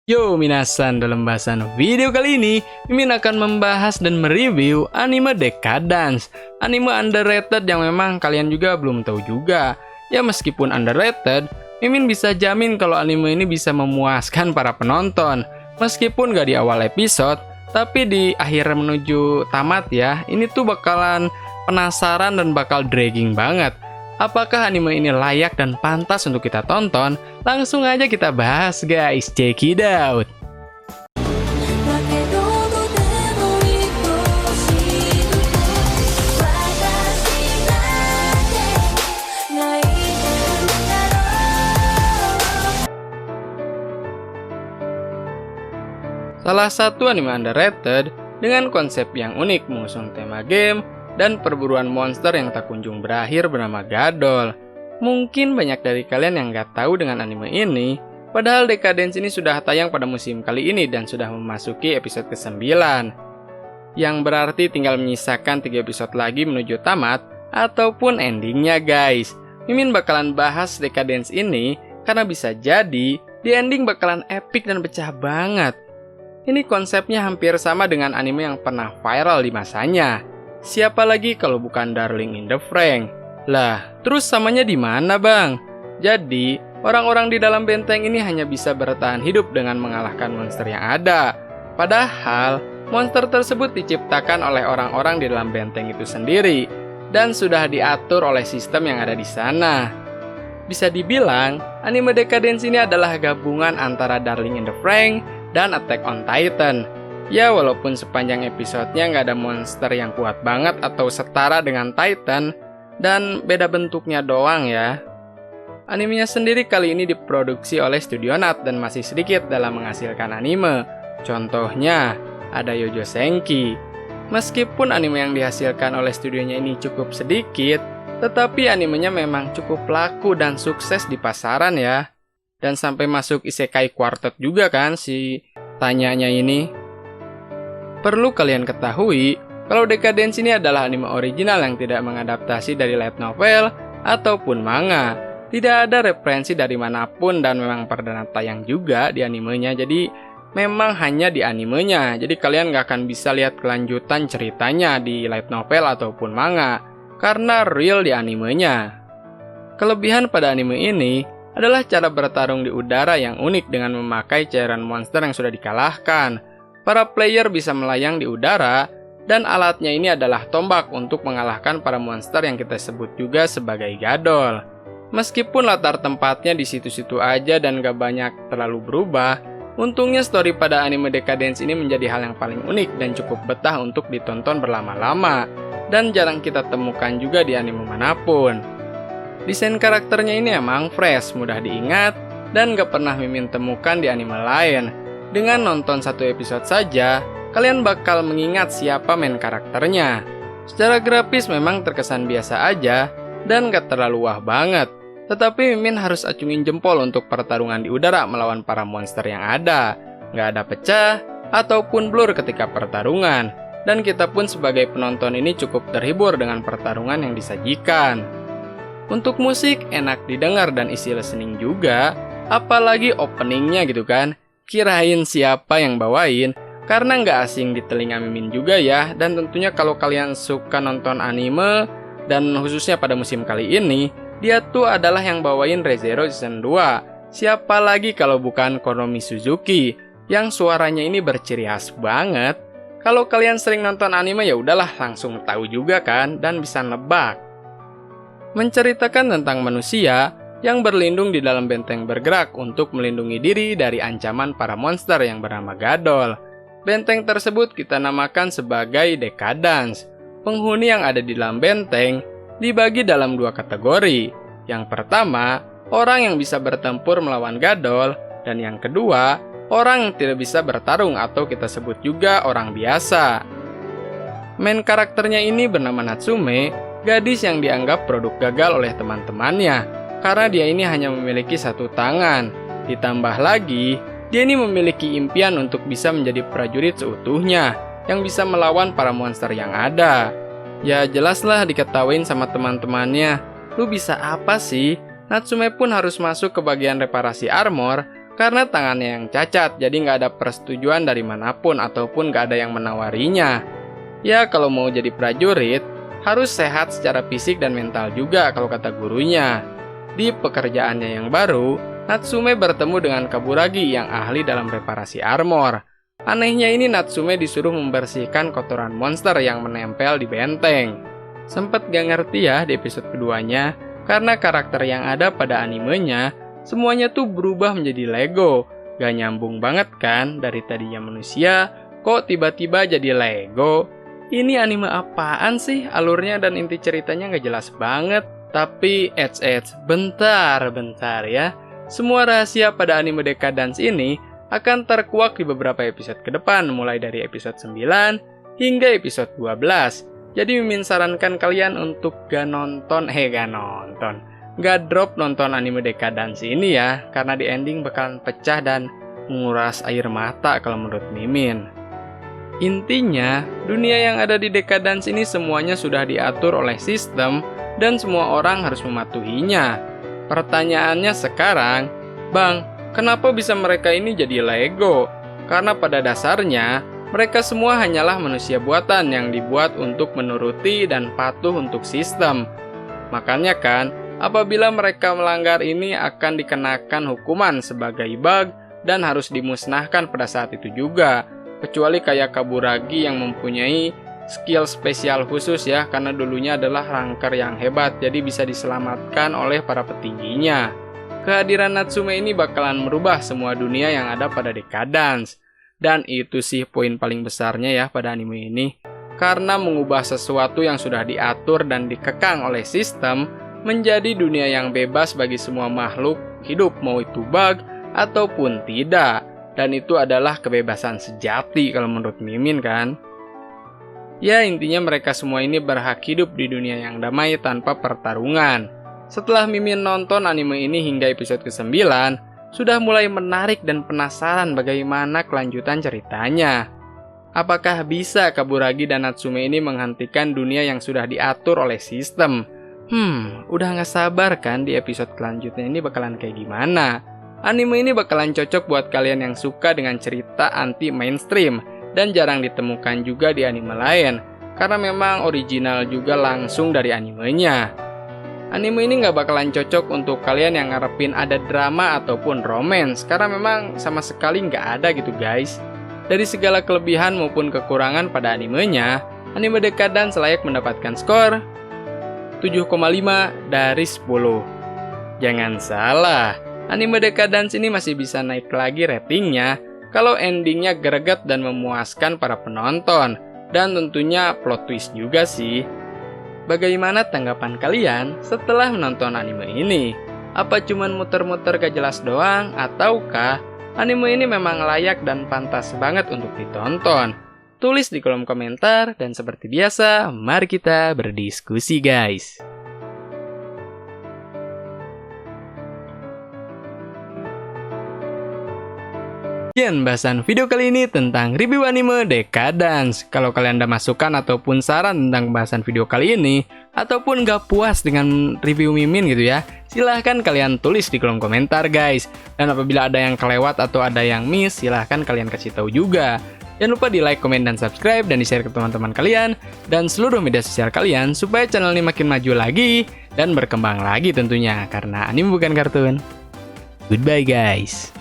Yo minasan, dalam bahasan video kali ini Mimin akan membahas dan mereview anime Decadence, anime underrated yang memang kalian juga belum tahu juga. Ya meskipun underrated, Mimin bisa jamin kalau anime ini bisa memuaskan para penonton. Meskipun gak di awal episode, tapi di akhir menuju tamat ya, ini tuh bakalan penasaran dan bakal dragging banget. Apakah anime ini layak dan pantas untuk kita tonton? Langsung aja kita bahas guys, check it out! Salah satu anime underrated dengan konsep yang unik mengusung tema game dan perburuan monster yang tak kunjung berakhir bernama Gadol. Mungkin banyak dari kalian yang gak tahu dengan anime ini, padahal Decadence ini sudah tayang pada musim kali ini dan sudah memasuki episode ke-9. Yang berarti tinggal menyisakan 3 episode lagi menuju tamat ataupun endingnya guys. Mimin bakalan bahas Decadence ini karena bisa jadi di ending bakalan epic dan pecah banget. Ini konsepnya hampir sama dengan anime yang pernah viral di masanya. Siapa lagi kalau bukan Darling in the Franxx? Lah, terus samanya di mana, Bang? Jadi, orang-orang di dalam benteng ini hanya bisa bertahan hidup dengan mengalahkan monster yang ada. Padahal, monster tersebut diciptakan oleh orang-orang di dalam benteng itu sendiri dan sudah diatur oleh sistem yang ada di sana. Bisa dibilang, anime Decadence ini adalah gabungan antara Darling in the Franxx dan Attack on Titan. Ya walaupun sepanjang episodenya nggak ada monster yang kuat banget atau setara dengan Titan, dan beda bentuknya doang ya. Animenya sendiri kali ini diproduksi oleh Studio Nut dan masih sedikit dalam menghasilkan anime. Contohnya, ada Yojo Senki. Meskipun anime yang dihasilkan oleh studionya ini cukup sedikit, tetapi animenya memang cukup laku dan sukses di pasaran ya. Dan sampai masuk Isekai Quartet juga kan si tanyanya ini. Perlu kalian ketahui, kalau Decadence ini adalah anime original yang tidak mengadaptasi dari light novel ataupun manga. Tidak ada referensi dari manapun dan memang perdana tayang juga di animenya, jadi memang hanya di animenya. Jadi kalian gak akan bisa lihat kelanjutan ceritanya di light novel ataupun manga, karena real di animenya. Kelebihan pada anime ini adalah cara bertarung di udara yang unik dengan memakai cairan monster yang sudah dikalahkan. Para player bisa melayang di udara, dan alatnya ini adalah tombak untuk mengalahkan para monster yang kita sebut juga sebagai Gadol. Meskipun latar tempatnya di situ-situ aja dan gak banyak terlalu berubah, untungnya story pada anime Decadence ini menjadi hal yang paling unik dan cukup betah untuk ditonton berlama-lama, dan jarang kita temukan juga di anime manapun. Desain karakternya ini emang fresh, mudah diingat, dan gak pernah Mimin temukan di anime lain. Dengan nonton 1 episode saja, kalian bakal mengingat siapa main karakternya. Secara grafis memang terkesan biasa aja, dan gak terlalu wah banget. Tetapi Mimin harus acungin jempol untuk pertarungan di udara melawan para monster yang ada. Gak ada pecah, ataupun blur ketika pertarungan. Dan kita pun sebagai penonton ini cukup terhibur dengan pertarungan yang disajikan. Untuk musik enak didengar dan isi listening juga, apalagi openingnya gitu kan. Kirain siapa yang bawain, karena nggak asing di telinga Mimin juga ya. Dan tentunya kalau kalian suka nonton anime, dan khususnya pada musim kali ini, dia tuh adalah yang bawain Re:Zero Season 2. Siapa lagi kalau bukan Konomi Suzuki, yang suaranya ini berciri khas banget. Kalau kalian sering nonton anime ya udahlah langsung tahu juga kan, dan bisa nebak. Menceritakan tentang manusia yang berlindung di dalam benteng bergerak untuk melindungi diri dari ancaman para monster yang bernama Gadol. Benteng tersebut kita namakan sebagai Decadence. Penghuni yang ada di dalam benteng dibagi dalam 2 kategori. Yang pertama, orang yang bisa bertempur melawan Gadol, dan yang kedua, orang yang tidak bisa bertarung atau kita sebut juga orang biasa. Main karakternya ini bernama Natsume, gadis yang dianggap produk gagal oleh teman-temannya. Karena dia ini hanya memiliki 1 tangan. Ditambah lagi, dia ini memiliki impian untuk bisa menjadi prajurit seutuhnya yang bisa melawan para monster yang ada. Ya jelaslah diketawain sama teman-temannya. Lu bisa apa sih? Natsume pun harus masuk ke bagian reparasi armor karena tangannya yang cacat, jadi nggak ada persetujuan dari manapun ataupun nggak ada yang menawarinya. Ya kalau mau jadi prajurit, harus sehat secara fisik dan mental juga kalau kata gurunya. Di pekerjaannya yang baru, Natsume bertemu dengan Kaburagi yang ahli dalam reparasi armor. Anehnya ini Natsume disuruh membersihkan kotoran monster yang menempel di benteng. Sempet gak ngerti ya di episode keduanya, karena karakter yang ada pada animenya, semuanya tuh berubah menjadi Lego. Gak nyambung banget kan, dari tadinya manusia, kok tiba-tiba jadi Lego? Ini anime apaan sih? Alurnya dan inti ceritanya gak jelas banget. Tapi, bentar ya. Semua rahasia pada anime Decadence ini akan terkuak di beberapa episode ke depan, mulai dari episode 9 hingga episode 12. Jadi Mimin sarankan kalian untuk gak drop nonton anime Decadence ini ya, karena di ending bakalan pecah dan menguras air mata kalau menurut Mimin. Intinya, dunia yang ada di Decadence ini semuanya sudah diatur oleh sistem dan semua orang harus mematuhinya. Pertanyaannya sekarang, Bang, kenapa bisa mereka ini jadi Lego? Karena pada dasarnya, mereka semua hanyalah manusia buatan yang dibuat untuk menuruti dan patuh untuk sistem. Makanya kan, apabila mereka melanggar ini akan dikenakan hukuman sebagai bug dan harus dimusnahkan pada saat itu juga. Kecuali kayak Kaburagi yang mempunyai skill spesial khusus ya, karena dulunya adalah ranker yang hebat, jadi bisa diselamatkan oleh para petingginya. Kehadiran Natsume ini bakalan merubah semua dunia yang ada pada Decadence. Dan itu sih poin paling besarnya ya pada anime ini. Karena mengubah sesuatu yang sudah diatur dan dikekang oleh sistem menjadi dunia yang bebas bagi semua makhluk hidup, mau itu bug ataupun tidak. Dan itu adalah kebebasan sejati kalau menurut Mimin kan. Ya intinya mereka semua ini berhak hidup di dunia yang damai tanpa pertarungan. Setelah Mimin nonton anime ini hingga episode ke-9, sudah mulai menarik dan penasaran bagaimana kelanjutan ceritanya. Apakah bisa Kaburagi dan Natsume ini menghentikan dunia yang sudah diatur oleh sistem? Udah gak sabar kan di episode selanjutnya ini bakalan kayak gimana? Anime ini bakalan cocok buat kalian yang suka dengan cerita anti mainstream dan jarang ditemukan juga di anime lain, karena memang original juga langsung dari animenya. Anime ini nggak bakalan cocok untuk kalian yang ngarepin ada drama ataupun romance, karena memang sama sekali nggak ada gitu guys. Dari segala kelebihan maupun kekurangan pada animenya, anime Decadence layak mendapatkan skor 7,5 dari 10. Jangan salah, anime Decadence ini masih bisa naik lagi ratingnya kalau endingnya greget dan memuaskan para penonton, dan tentunya plot twist juga sih. Bagaimana tanggapan kalian setelah menonton anime ini? Apa cuman muter-muter gak jelas doang, ataukah anime ini memang layak dan pantas banget untuk ditonton? Tulis di kolom komentar, dan seperti biasa, mari kita berdiskusi guys. Sekian bahasan video kali ini tentang review anime Decadence. Kalau kalian ada masukan ataupun saran tentang bahasan video kali ini, ataupun gak puas dengan review Mimin gitu ya, silahkan kalian tulis di kolom komentar guys. Dan apabila ada yang kelewat atau ada yang miss, silahkan kalian kasih tahu juga. Jangan lupa di like, komen, dan subscribe, dan di share ke teman-teman kalian dan seluruh media sosial kalian supaya channel ini makin maju lagi dan berkembang lagi tentunya, karena anime bukan kartun. Goodbye guys.